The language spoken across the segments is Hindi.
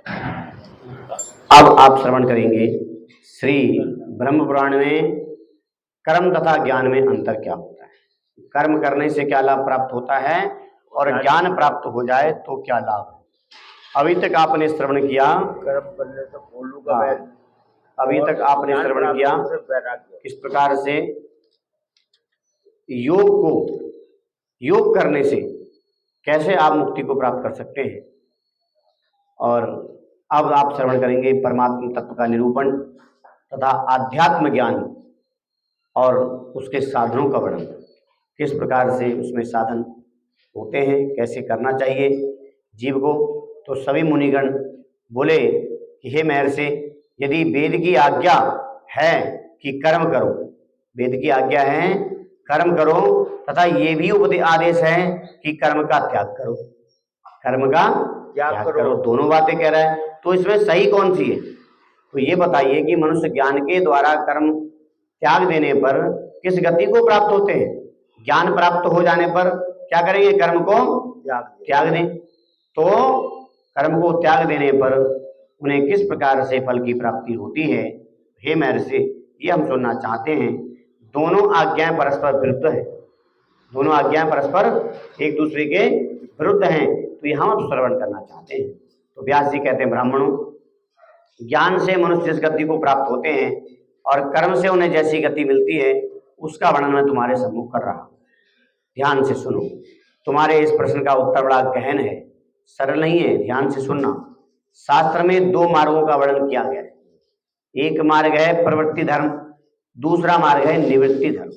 अब आप श्रवण करेंगे श्री ब्रह्म पुराण में कर्म तथा ज्ञान में अंतर क्या होता है, कर्म करने से क्या लाभ प्राप्त होता है और ज्ञान प्राप्त हो जाए तो क्या लाभ है। अभी तक आपने श्रवण किया, कर्म करने से भोलू का बैल, अभी तक आपने श्रवण किया किस प्रकार से योग करने से कैसे आप मुक्ति को प्राप्त कर सकते हैं। और अब आप श्रवण करेंगे परमात्मा तत्व का निरूपण तथा आध्यात्म ज्ञान और उसके साधनों का वर्णन, किस प्रकार से उसमें साधन होते हैं, कैसे करना चाहिए जीव को। तो सभी मुनिगण बोले कि हे महर्षि, यदि वेद की आज्ञा है कि कर्म करो, वेद की आज्ञा है कर्म करो तथा ये भी आदेश है कि कर्म का त्याग करो, कर्म का त्याग करो, दोनों बातें कह रहा है, तो इसमें सही कौन सी है। तो ये बताइए कि मनुष्य ज्ञान के द्वारा कर्म त्याग देने पर किस गति को प्राप्त होते हैं। ज्ञान प्राप्त हो जाने पर क्या करेंगे, कर्म को त्याग दें। तो कर्म को त्याग देने पर उन्हें किस प्रकार से फल की प्राप्ति होती है। हे महर्षि, ये हम सुनना चाहते हैं। दोनों आज्ञाएं परस्पर विरुद्ध है, दोनों आज्ञाएं परस्पर एक दूसरे के विरुद्ध हैं, तो ये हम श्रवण करना चाहते हैं। तो व्यास जी कहते हैं, ब्राह्मणों, ज्ञान से मनुष्य जिस गति को प्राप्त होते हैं और कर्म से उन्हें जैसी गति मिलती है उसका वर्णन मैं तुम्हारे सम्मुख कर रहा हूं, ध्यान से सुनो। तुम्हारे इस प्रश्न का उत्तर बड़ा गहन है, सरल नहीं है, ध्यान से सुनना। शास्त्र में दो मार्गों का वर्णन किया गया है, एक मार्ग है प्रवृत्ति धर्म, दूसरा मार्ग है निवृत्ति धर्म।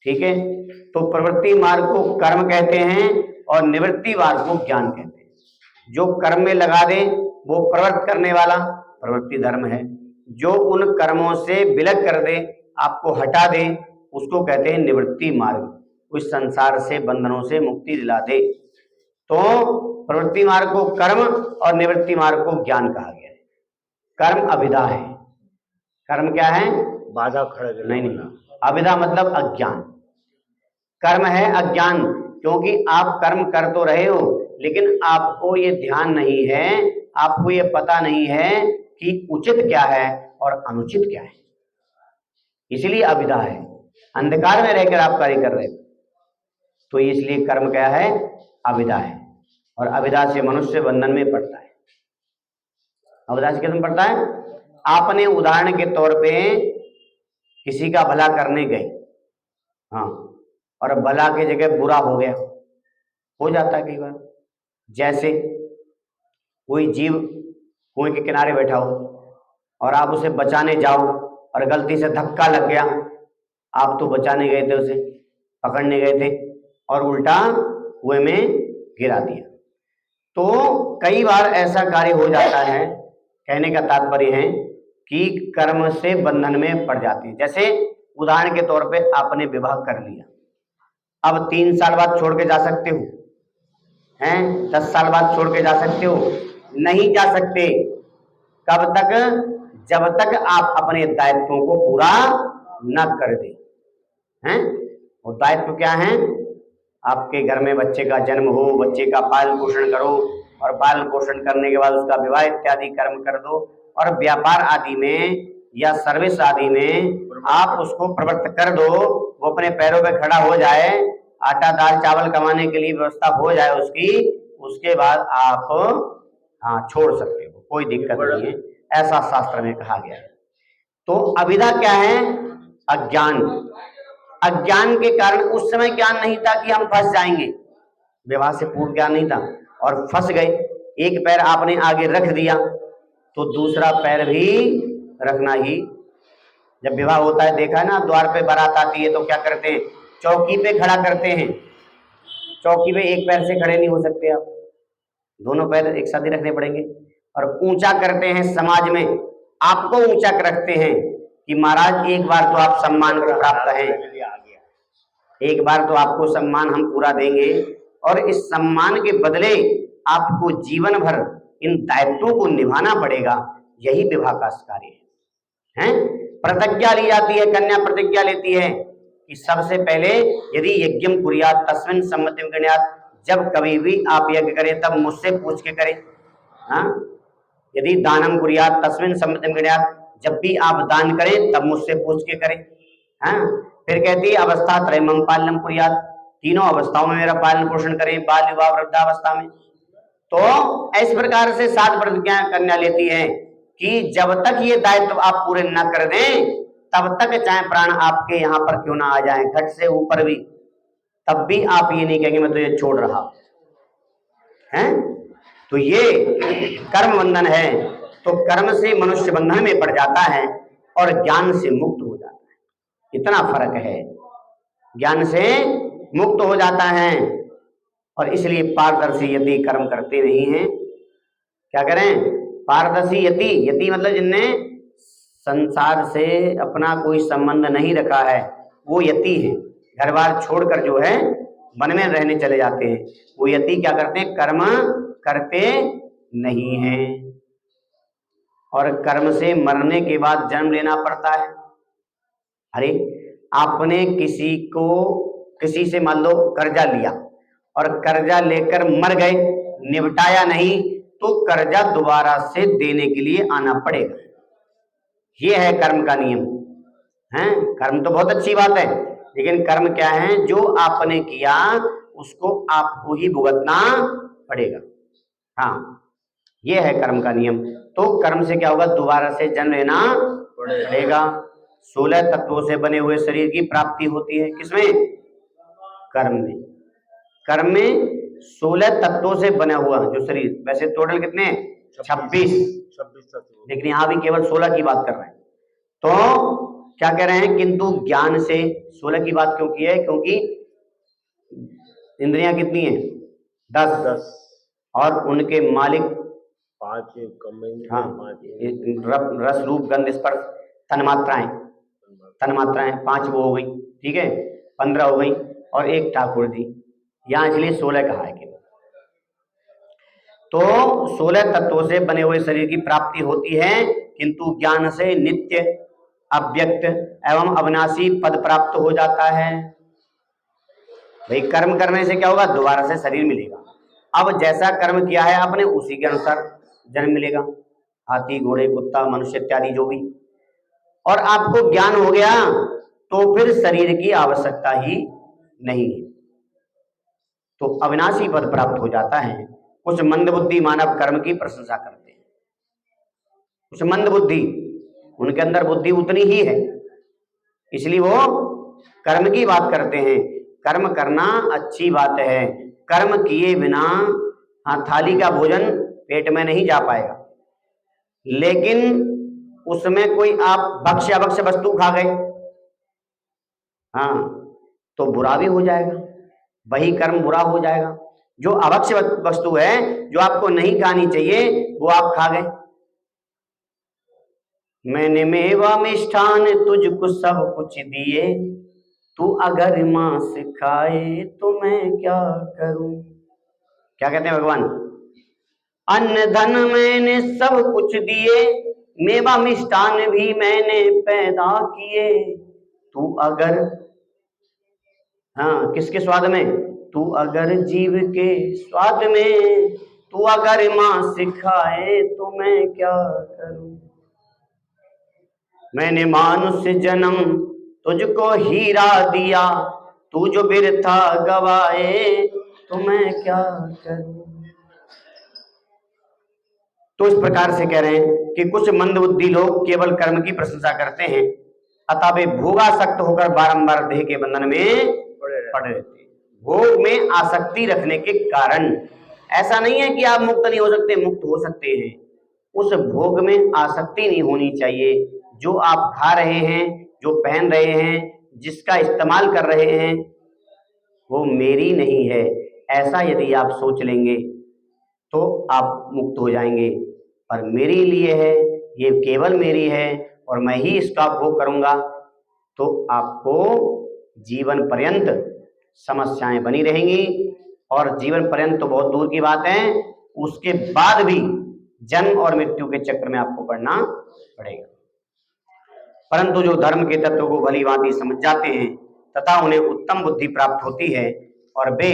ठीक है, तो प्रवृत्ति मार्ग को कर्म कहते हैं और निवृत्ति मार्ग को ज्ञान कहते हैं। जो कर्म में लगा दे वो प्रवृत्त करने वाला प्रवृत्ति धर्म है, जो उन कर्मों से विलग कर दे, आपको हटा दे, उसको कहते हैं निवृत्ति मार्ग, उस संसार से बंधनों से मुक्ति दिला दे। तो प्रवृत्ति मार्ग को कर्म और निवृत्ति मार्ग को ज्ञान कहा गया है। कर्म अभिधा है, कर्म क्या है, बाधा खड़ा नहीं, अभिधा मतलब अज्ञान, कर्म है अज्ञान, क्योंकि आप कर्म कर तो रहे हो लेकिन आपको ये ध्यान नहीं है, आपको ये पता नहीं है कि उचित क्या है और अनुचित क्या है, इसलिए अभिधा है, अंधकार में रहकर आप कार्य कर रहे हो, तो इसलिए कर्म क्या है, अभिधा है। और अभिधा से मनुष्य बंधन में पड़ता है। अभिधा से किसमें पड़ता है। आपने उदाहरण के तौर पे किसी का भला करने गए, हाँ, और भला की जगह बुरा हो गया, हो जाता है कई बार। जैसे कोई जीव कुएं के किनारे बैठा हो और आप उसे बचाने जाओ और गलती से धक्का लग गया, आप तो बचाने गए थे, उसे पकड़ने गए थे और उल्टा कुएं में गिरा दिया। तो कई बार ऐसा कार्य हो जाता है, कहने का तात्पर्य है कि कर्म से बंधन में पड़ जाते हैं। जैसे उदाहरण के तौर पे आपने विवाह कर लिया, अब 3 साल बाद छोड़ के जा सकते हो हैं, 10 साल बाद छोड़ के जा सकते हो, नहीं जा सकते। कब तक, जब तक आप अपने दायित्वों को पूरा न कर दे हैं। और दायित्व क्या है, आपके घर में बच्चे का जन्म हो, बच्चे का पालन पोषण करो और पालन पोषण करने के बाद उसका विवाह इत्यादि कर्म कर दो, और व्यापार आदि में या सर्विस आदि में आप उसको प्रवृत्त कर दो, वो अपने पैरों पे खड़ा हो जाए, आटा दाल चावल कमाने के लिए व्यवस्था हो जाए उसकी, उसके बाद आप छोड़ सकते हो, कोई दिक्कत नहीं है, ऐसा शास्त्र में कहा गया है। तो अभिधा क्या है, अज्ञान। अज्ञान के कारण उस समय ज्ञान नहीं था कि हम फंस जाएंगे, विवाह से पूर्व ज्ञान नहीं था और फंस गए। एक पैर आपने आगे रख दिया तो दूसरा पैर भी रखना ही। जब विवाह होता है, देखा है ना, द्वार पे बारात आती है तो क्या करते हैं, चौकी पे खड़ा करते हैं। चौकी पे एक पैर से खड़े नहीं हो सकते आप, दोनों पैर एक साथ ही रखने पड़ेंगे। और ऊंचा करते हैं, समाज में आपको ऊंचा रखते हैं कि महाराज एक बार तो आप सम्मान को प्राप्त हैं, एक बार तो आपको सम्मान हम पूरा देंगे, और इस सम्मान के बदले आपको जीवन भर इन दायित्वों को निभाना पड़ेगा। यही विवाह का कार्य है। प्रतिज्ञा ली जाती है, कन्या प्रतिज्ञा लेती है कि सबसे पहले यदि यज्ञम कुर्यात् तस्मिन् सम्मतिं गृह्णात्, जब कभी भी आप यज्ञ करें तब मुझसे पूछ के करें। हाँ, यदि दानम कुर्यात तस्मिन् सम्मतिं गृह्णात, जब भी आप दान करें तब मुझसे पूछ के करें। हाँ, फिर कहती है अवस्था त्रयमं पालनम कुर्यात, तीनों अवस्थाओं में मेरा पालन पोषण करें, बाल विवाह वृद्धावस्था में। तो इस प्रकार से 7 प्रतिज्ञा कन्या लेती है कि जब तक ये दायित्व आप पूरे न कर दें तब तक चाहे प्राण आपके यहाँ पर क्यों ना आ जाए, घट से ऊपर भी, तब भी आप ये नहीं कहेंगे मैं तो ये छोड़ रहा है। तो ये कर्म बंधन है। तो कर्म से मनुष्य बंधन में पड़ जाता है और ज्ञान से मुक्त हो जाता है, इतना फर्क है। ज्ञान से मुक्त हो जाता है और इसलिए पारदर्शी यति कर्म करते नहीं हैं। क्या करें? पारदर्शी यति, यति मतलब जिनने संसार से अपना कोई संबंध नहीं रखा है वो यति है। घर बार छोड़कर जो है वन में रहने चले जाते हैं, वो यति क्या करते हैं? कर्म करते नहीं हैं। और कर्म से मरने के बाद जन्म लेना पड़ता है। अरे आपने किसी से मान लो कर्जा लिया और कर्जा लेकर मर गए, निपटाया नहीं, तो कर्जा दोबारा से देने के लिए आना पड़ेगा। ये है कर्म का नियम है। कर्म तो बहुत अच्छी बात है, लेकिन कर्म क्या है? जो आपने किया उसको आपको ही भुगतना पड़ेगा। हाँ, ये है कर्म का नियम। तो कर्म से क्या होगा? दोबारा से जन्म लेना पड़ेगा। 16 तत्वों से बने हुए शरीर की प्राप्ति होती है। किसमें? कर्म में। कर्म में 16 तत्वों से बना हुआ जो शरीर, वैसे टोटल कितने? 26 तत्व, लेकिन यहाँ भी केवल 16 की बात कर रहे हैं। तो क्या कह रहे हैं? किंतु ज्ञान से 16 की बात क्यों की है? क्योंकि इंद्रियां कितनी हैं? 10 और उनके मालिक 5 हाँ, रस रूप गंध स्पर्श तन्मात्राएं 5 वो हो गई, ठीक है, 15 हो गई और 1 ठाकुर जी, यहाँ इसलिए 16 कहा है केवल। तो 16 तत्वों से बने हुए शरीर की प्राप्ति होती है, किंतु ज्ञान से नित्य अव्यक्त एवं अविनाशी पद प्राप्त हो जाता है। भाई कर्म करने से क्या होगा? दोबारा से शरीर मिलेगा। अब जैसा कर्म किया है आपने उसी के अनुसार जन्म मिलेगा, हाथी घोड़े कुत्ता मनुष्य इत्यादि जो भी। और आपको ज्ञान हो गया तो फिर शरीर की आवश्यकता ही नहीं है, तो अविनाशी पद प्राप्त हो जाता है। कुछ मंदबुद्धि मानव कर्म की प्रशंसा करते हैं, कुछ मंदबुद्धि, उनके अंदर बुद्धि उतनी ही है, इसलिए वो कर्म की बात करते हैं। कर्म करना अच्छी बात है, कर्म किए बिना हाँ थाली का भोजन पेट में नहीं जा पाएगा, लेकिन उसमें कोई आप भक्ष्य अभक्ष्य वस्तु खा गए हाँ तो बुरा भी हो जाएगा, वही कर्म बुरा हो जाएगा। जो अभक्ष्य वस्तु है जो आपको नहीं खानी चाहिए वो आप खा गए। मैंने मेवा मिष्ठान तुझको सब कुछ दिए, तू अगर मांस खाए तो मैं क्या करूं। क्या कहते हैं भगवान? अन्न धन मैंने सब कुछ दिए, मेवा मिष्ठान भी मैंने पैदा किए, तू अगर हाँ किसके स्वाद में? तू अगर जीव के स्वाद में, तू अगर मांस खाए तो मैं क्या करूं। मैंने मानुष्य जन्म तुझको हीरा दिया, तू जो बिरथा गवाए तो मैं क्या करूं। तो इस प्रकार से कह रहे हैं कि कुछ मंदबुद्धि लोग केवल कर्म की प्रशंसा करते हैं, अतः वे भोगासक्त होकर बारंबार देह के बंधन में पड़े रहते हैं। भोग में आसक्ति रखने के कारण, ऐसा नहीं है कि आप मुक्त नहीं हो सकते, मुक्त हो सकते हैं, उस भोग में आसक्ति नहीं होनी चाहिए। जो आप खा रहे हैं, जो पहन रहे हैं, जिसका इस्तेमाल कर रहे हैं, वो मेरी नहीं है, ऐसा यदि आप सोच लेंगे तो आप मुक्त हो जाएंगे। पर मेरे लिए है, ये केवल मेरी है और मैं ही इसका भोग करूंगा, तो आपको जीवन पर्यंत समस्याएं बनी रहेंगी। और जीवन पर्यंत तो बहुत दूर की बात है, उसके बाद भी जन्म और मृत्यु के चक्र में आपको पड़ना पड़ेगा। परंतु जो धर्म के तत्व को भली भांति समझ जाते हैं तथा उन्हें उत्तम बुद्धि प्राप्त होती है और वे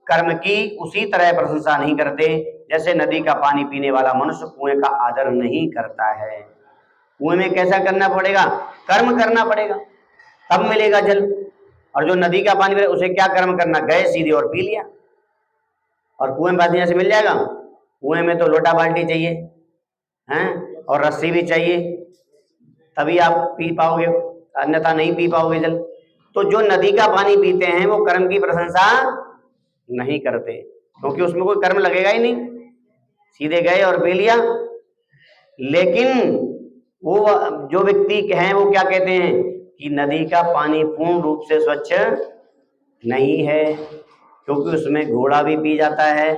कर्म की उसी तरह प्रशंसा नहीं करते जैसे नदी का पानी पीने वाला मनुष्य कुएं का आदर नहीं करता है। कुएं में कैसा करना पड़ेगा? कर्म करना पड़ेगा, तब मिलेगा जल। और जो नदी का पानी उसे क्या कर्म करना, गए सीधे और पी लिया। और कुएं में पानी से मिल जाएगा? कुएं में तो लोटा बाल्टी चाहिए हैं, और रस्सी भी चाहिए, तभी आप पी पाओगे, अन्यथा नहीं पी पाओगे जल। तो जो नदी का पानी पीते हैं वो कर्म की प्रशंसा नहीं करते, क्योंकि उसमें कोई कर्म लगेगा ही नहीं, सीधे गए और पी लिया। लेकिन वो जो व्यक्ति हैं वो क्या कहते हैं कि नदी का पानी पूर्ण रूप से स्वच्छ नहीं है, क्योंकि उसमें घोड़ा भी पी जाता है,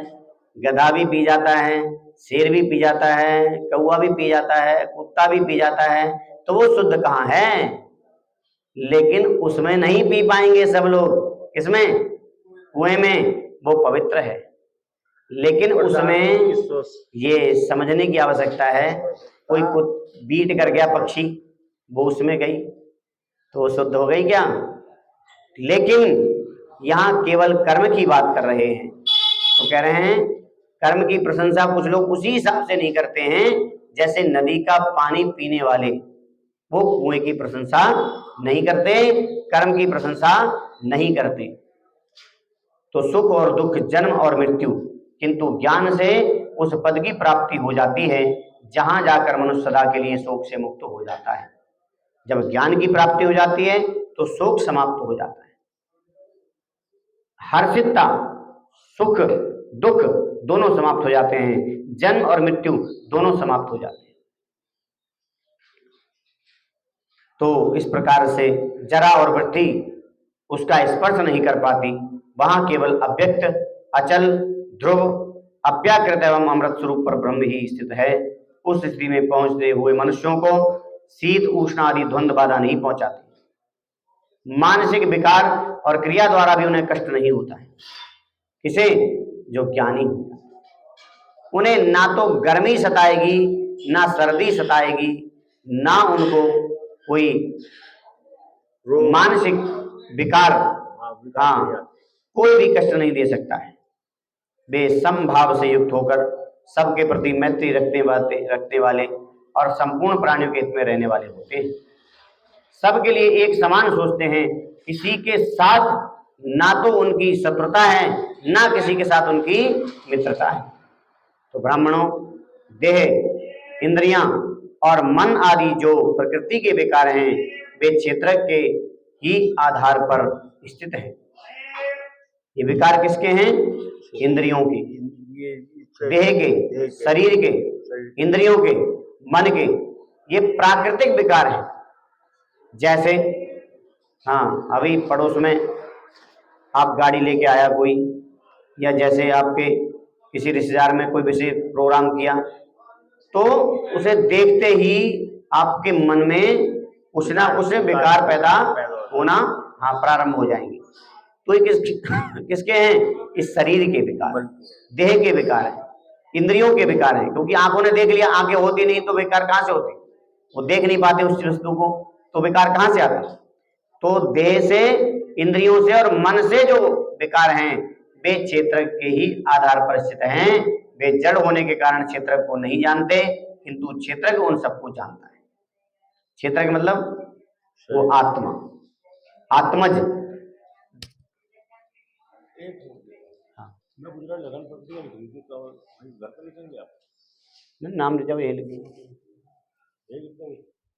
गधा भी पी जाता है, शेर भी पी जाता है, कौवा भी पी जाता है, कुत्ता भी पी जाता है, तो वो शुद्ध कहाँ है? लेकिन उसमें नहीं पी पाएंगे सब लोग। किसमें? कुएं में। वो पवित्र है, लेकिन उसमें ये समझने की आवश्यकता है, कोई बीट कर गया पक्षी, वो उसमें गई तो वो शुद्ध हो गई क्या? लेकिन यहाँ केवल कर्म की बात कर रहे हैं, तो कह रहे हैं कर्म की प्रशंसा कुछ लोग उसी हिसाब से नहीं करते हैं जैसे नदी का पानी पीने वाले वो कुएं की प्रशंसा नहीं करते, कर्म की प्रशंसा नहीं करते। तो सुख और दुख, जन्म और मृत्यु, किंतु ज्ञान से उस पद की प्राप्ति हो जाती है जहां जाकर मनुष्य सदा के लिए शोक से मुक्त हो जाता है। जब ज्ञान की प्राप्ति हो जाती है तो शोक समाप्त हो जाता है, हर्षितता, सुख दुख दोनों समाप्त हो जाते हैं, जन्म और मृत्यु दोनों समाप्त हो जाते हैं। तो इस प्रकार से जरा और वृद्धि उसका स्पर्श नहीं कर पाती, वहां केवल अव्यक्त, अचल, ध्रुव, अव्याकृत एवं अमृत स्वरूप पर ब्रह्म ही स्थित है। उस स्थिति में पहुंचते हुए मनुष्यों को शीत उष्ण आदि द्वंद्व बाधा नहीं पहुंचाती, मानसिक विकार और क्रिया द्वारा भी उन्हें कष्ट नहीं होता है। किसे? जो ज्ञानी होता है, उन्हें ना तो गर्मी सताएगी, ना सर्दी सताएगी, ना उनको कोई मानसिक विकार, हाँ, कोई भी कष्ट नहीं दे सकता है। वे समभाव से युक्त होकर सबके प्रति मैत्री रखने वाले और संपूर्ण प्राणियों के हित में रहने वाले होते हैं। सबके लिए एक समान सोचते हैं, किसी के साथ ना तो उनकी शत्रुता है, ना किसी के साथ उनकी मित्रता है। तो ब्राह्मणों, देह, इंद्रियां और मन आदि जो प्रकृति के विकार हैं, वे क्षेत्र के ही आधार पर स्थित हैं। ये विकार किसके हैं? इंद्रियों के, देह के, शरीर के, इंद्रियों के, मन के। ये प्राकृतिक विकार हैं। जैसे हाँ, अभी पड़ोस में आप गाड़ी लेके आया कोई, या जैसे आपके किसी रिश्तेदार में कोई विशेष प्रोग्राम किया, तो उसे देखते ही आपके मन में कुछ ना कुछ विकार पैदा होना प्रारंभ हो जाएंगे। तो ये किसके हैं? इस शरीर के विकार, देह के विकार है, इंद्रियों के विकार है। क्योंकि आंखों ने देख लिया, आंखें होती नहीं तो विकार कहां से होते? वो देख नहीं पाते उस वस्तु को, तो विकार कहां से आता? तो देह से, इंद्रियों से और मन से जो विकार हैं, वे क्षेत्र के ही आधार पर स्थित हैं। वे जड़ होने के कारण क्षेत्र को नहीं जानते, किंतु क्षेत्र उन सबको जानता है। क्षेत्र का मतलब वो आत्मा, आत्मज। मैं गुजरात लगन पड़ती है, घर पर लिखेंगे आप? नाम ले जाओ, ये लिखेंगे।